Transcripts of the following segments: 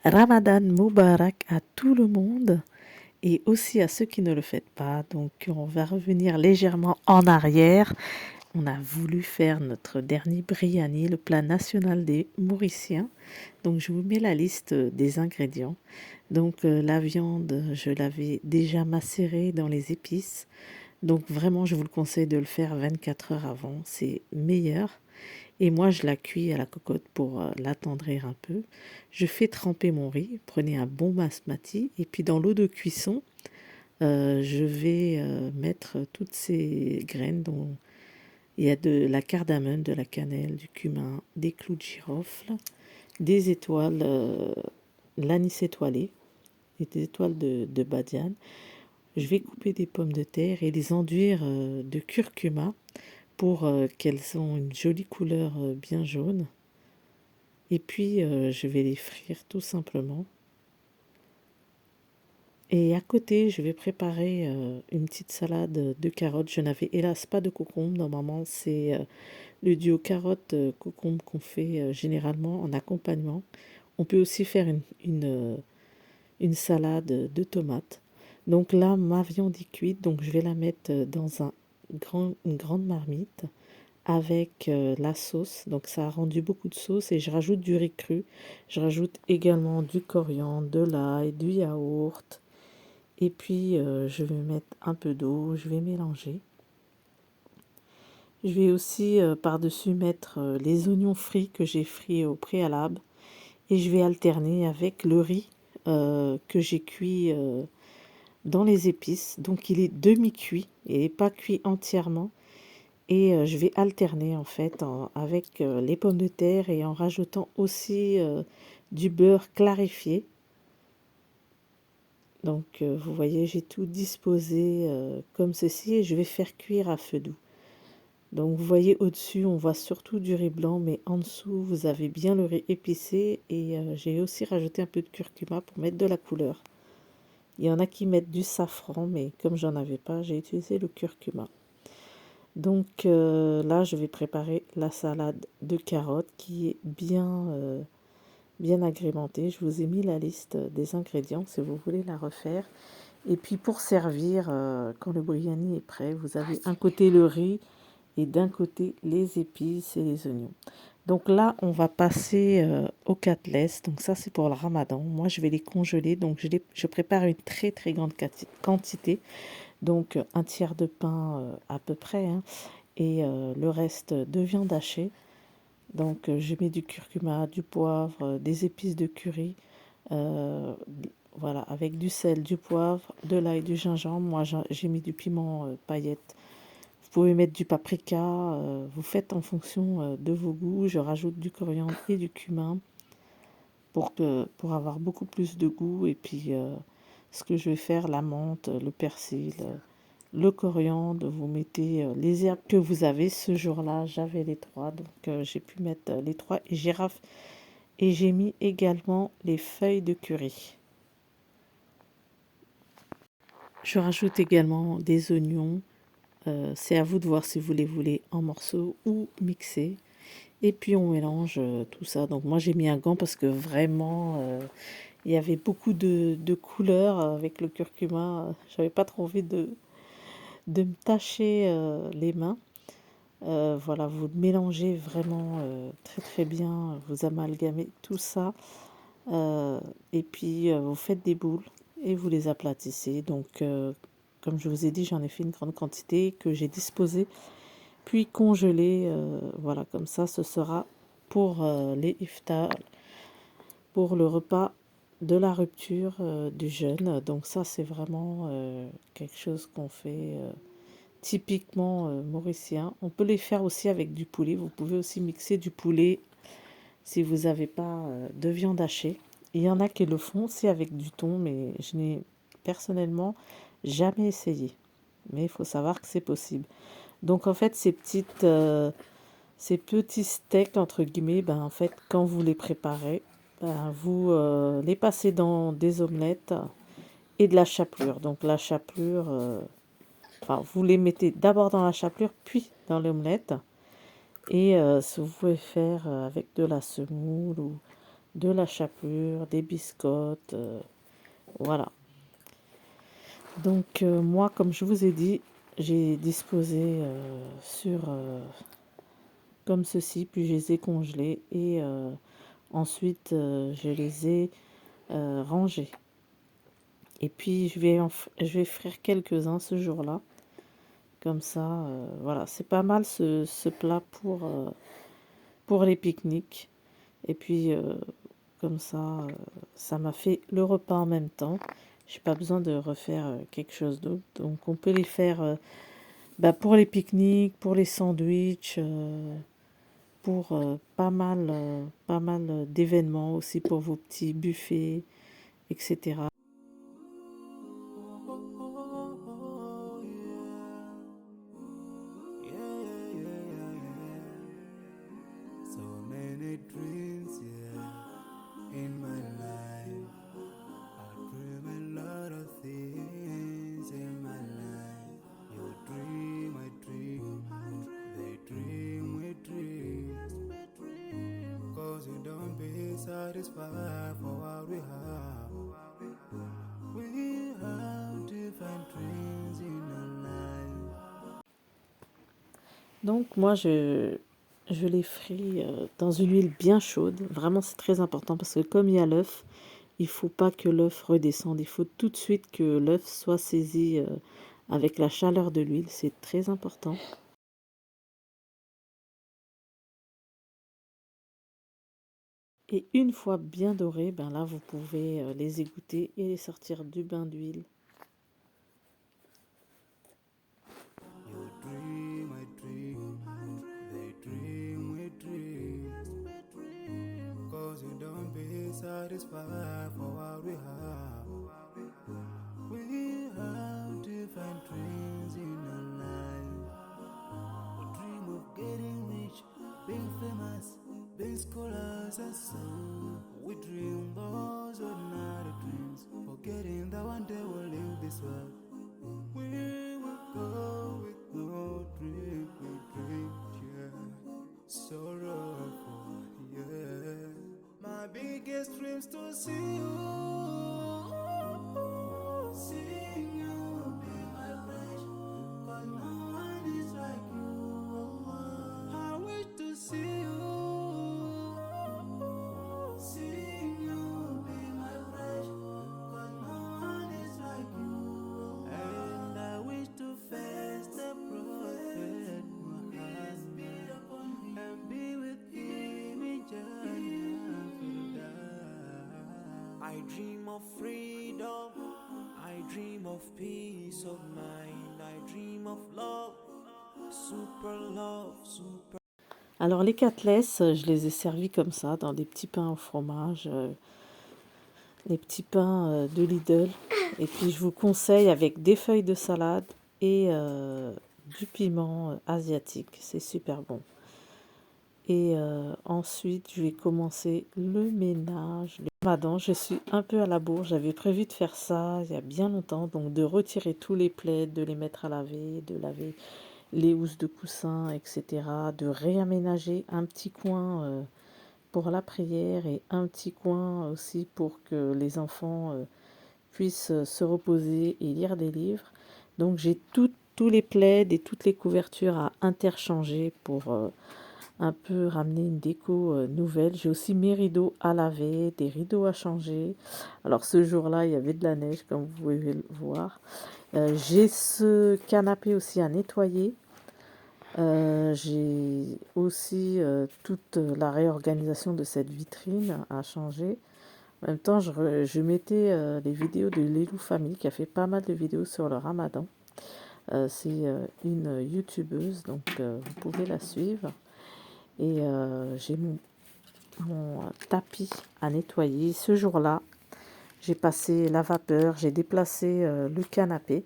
Ramadan Moubarak à tout le monde et aussi à ceux qui ne le fêtent pas. Donc on va revenir légèrement en arrière. On a voulu faire notre dernier biryani, le plat national des Mauriciens. Donc je vous mets la liste des ingrédients. Donc la viande, je l'avais déjà macérée dans les épices. Donc vraiment, je vous le conseille de le faire 24 heures avant, c'est meilleur. Et moi, je la cuis à la cocotte pour l'attendrir un peu. Je fais tremper mon riz. Prenez un bon basmati. Et puis dans l'eau de cuisson, je vais mettre toutes ces graines. Dont il y a de la cardamome, de la cannelle, du cumin, des clous de girofle, des étoiles, l'anis étoilé, et des étoiles de badiane. Je vais couper des pommes de terre et les enduire de curcuma pour qu'elles aient une jolie couleur bien jaune. Et puis, je vais les frire tout simplement. Et à côté, je vais préparer une petite salade de carottes. Je n'avais hélas pas de concombre. Normalement, c'est le duo carotte-concombre qu'on fait généralement en accompagnement. On peut aussi faire une salade de tomates. Donc là, ma viande est cuite. Donc je vais la mettre dans une grande marmite avec la sauce. Donc ça a rendu beaucoup de sauce et je rajoute du riz cru. Je rajoute également du coriandre, de l'ail, du yaourt. Et puis je vais mettre un peu d'eau, je vais mélanger. Je vais aussi par-dessus mettre les oignons frits que j'ai frits au préalable. Et je vais alterner avec le riz que j'ai cuit dans les épices. Donc il est demi-cuit et pas cuit entièrement. Et je vais alterner en fait avec les pommes de terre et en rajoutant aussi du beurre clarifié. Donc vous voyez, j'ai tout disposé comme ceci et je vais faire cuire à feu doux. Donc vous voyez au-dessus, on voit surtout du riz blanc, mais en dessous, vous avez bien le riz épicé et j'ai aussi rajouté un peu de curcuma pour mettre de la couleur. Il y en a qui mettent du safran, mais comme j'en avais pas, j'ai utilisé le curcuma. Donc là, je vais préparer la salade de carottes qui est bien agrémentée. Je vous ai mis la liste des ingrédients si vous voulez la refaire. Et puis pour servir, quand le biryani est prêt, vous avez un côté le riz et d'un côté les épices et les oignons. Donc là, on va passer aux côtelettes. Donc ça, c'est pour le ramadan. Moi, je vais les congeler. Donc je prépare une très très grande quantité. Donc un tiers de pain à peu près, hein, et le reste de viande hachée. Donc je mets du curcuma, du poivre, des épices de curry. euh, voilà, avec du sel, du poivre, de l'ail, du gingembre. Moi, j'ai mis du piment paillette. Vous pouvez mettre du paprika, vous faites en fonction de vos goûts. Je rajoute du coriandre et du cumin pour avoir beaucoup plus de goût. Et puis, ce que je vais faire, la menthe, le persil, le coriandre, vous mettez les herbes que vous avez. Ce jour-là, j'avais les trois, donc j'ai pu mettre les trois et et j'ai mis également les feuilles de curry. Je rajoute également des oignons. C'est à vous de voir si vous les voulez en morceaux ou mixés. Et puis on mélange tout ça. Donc moi j'ai mis un gant parce que vraiment il y avait beaucoup de couleurs avec le curcuma. J'avais pas trop envie de me tacher les mains. Voilà, vous mélangez vraiment très très bien. Vous amalgamez tout ça. Et puis vous faites des boules et vous les aplatissez. Donc comme je vous ai dit, j'en ai fait une grande quantité que j'ai disposée puis congelé. Voilà, comme ça, ce sera pour les iftar, pour le repas de la rupture du jeûne. Donc ça, c'est vraiment quelque chose qu'on fait typiquement mauricien. On peut les faire aussi avec du poulet. Vous pouvez aussi mixer du poulet si vous n'avez pas de viande hachée. Il y en a qui le font aussi avec du thon, mais je n'ai personnellement jamais essayé. Mais il faut savoir que c'est possible. Donc en fait, ces petits steaks, entre guillemets, ben, en fait, quand vous les préparez, ben, vous les passez dans des omelettes et de la chapelure. Donc la chapelure, enfin, vous les mettez d'abord dans la chapelure, puis dans l'omelette. Et ce vous pouvez faire avec de la semoule ou de la chapelure, des biscottes, voilà. Donc moi, comme je vous ai dit, j'ai disposé sur comme ceci, puis je les ai congelés et ensuite je les ai rangés. Et puis je vais faire quelques-uns ce jour-là. Comme ça, voilà, c'est pas mal ce plat pour les pique-niques. Et puis comme ça m'a fait le repas en même temps. J'ai pas besoin de refaire quelque chose d'autre. Donc on peut les faire pour les pique-niques, pour les sandwichs, pour pas mal d'événements aussi pour vos petits buffets, etc. So many dreams, yeah, in my life. I dream a lot of things in my life. You dream, I dream. They dream, we dream. Cause you don't be satisfied for what we have. We have different dreams in our life. Donc moi je les fris dans une huile bien chaude. Vraiment c'est très important parce que comme il y a l'œuf, il faut pas que l'œuf redescende. Il faut tout de suite que l'œuf soit saisi avec la chaleur de l'huile. C'est très important. Et une fois bien dorés, ben là vous pouvez les égoutter et les sortir du bain d'huile. You dream, I dream. They dream, we dream. Cause you don't be satisfied for what we have. We have different dreams in our life. We dream of getting rich, being famous, being scholars and so. We dream those ordinary dreams, forgetting that one day we'll leave this world. We will go with no dream, we dream, yeah. Sorrowful, yeah. My biggest dreams to see you. Seeing you be my crush. Cause no one is like you. I wish to see you. Seeing you be my crush. Cause no one is like you. And I wish to face the prophet Muhammad and be with him in Jannah. I dream of freedom, I dream of peace of mind, I dream of love, super. Alors les côtelettes, je les ai servis comme ça, dans des petits pains au fromage, les petits pains de Lidl. Et puis je vous conseille avec des feuilles de salade et du piment asiatique, c'est super bon. Et ensuite, je vais commencer le ménage. Le ramadan, je suis un peu à la bourre. J'avais prévu de faire ça il y a bien longtemps. Donc de retirer tous les plaids, de les mettre à laver, de laver les housses de coussin, etc. De réaménager un petit coin pour la prière et un petit coin aussi pour que les enfants puissent se reposer et lire des livres. Donc j'ai tous les plaids et toutes les couvertures à interchanger pour un peu ramener une déco nouvelle. J'ai aussi mes rideaux à laver, des rideaux à changer. Alors ce jour-là, il y avait de la neige, comme vous pouvez le voir. J'ai ce canapé aussi à nettoyer. J'ai aussi toute la réorganisation de cette vitrine à changer. En même temps, je mettais les vidéos de Lelou Family, qui a fait pas mal de vidéos sur le ramadan. C'est une youtubeuse, donc vous pouvez la suivre. Et j'ai mon tapis à nettoyer. Ce jour-là, j'ai passé la vapeur, j'ai déplacé le canapé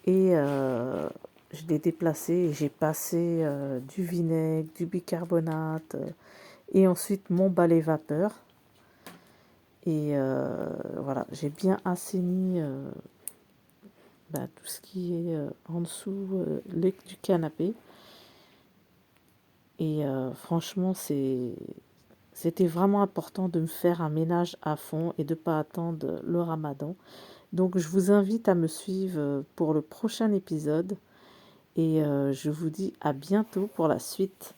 et je l'ai déplacé et j'ai passé du vinaigre, du bicarbonate et ensuite mon balai vapeur. Et voilà, j'ai bien assaini tout ce qui est en dessous du canapé. Et franchement, c'est C'était vraiment important de me faire un ménage à fond et de ne pas attendre le ramadan. Donc je vous invite à me suivre pour le prochain épisode et je vous dis à bientôt pour la suite.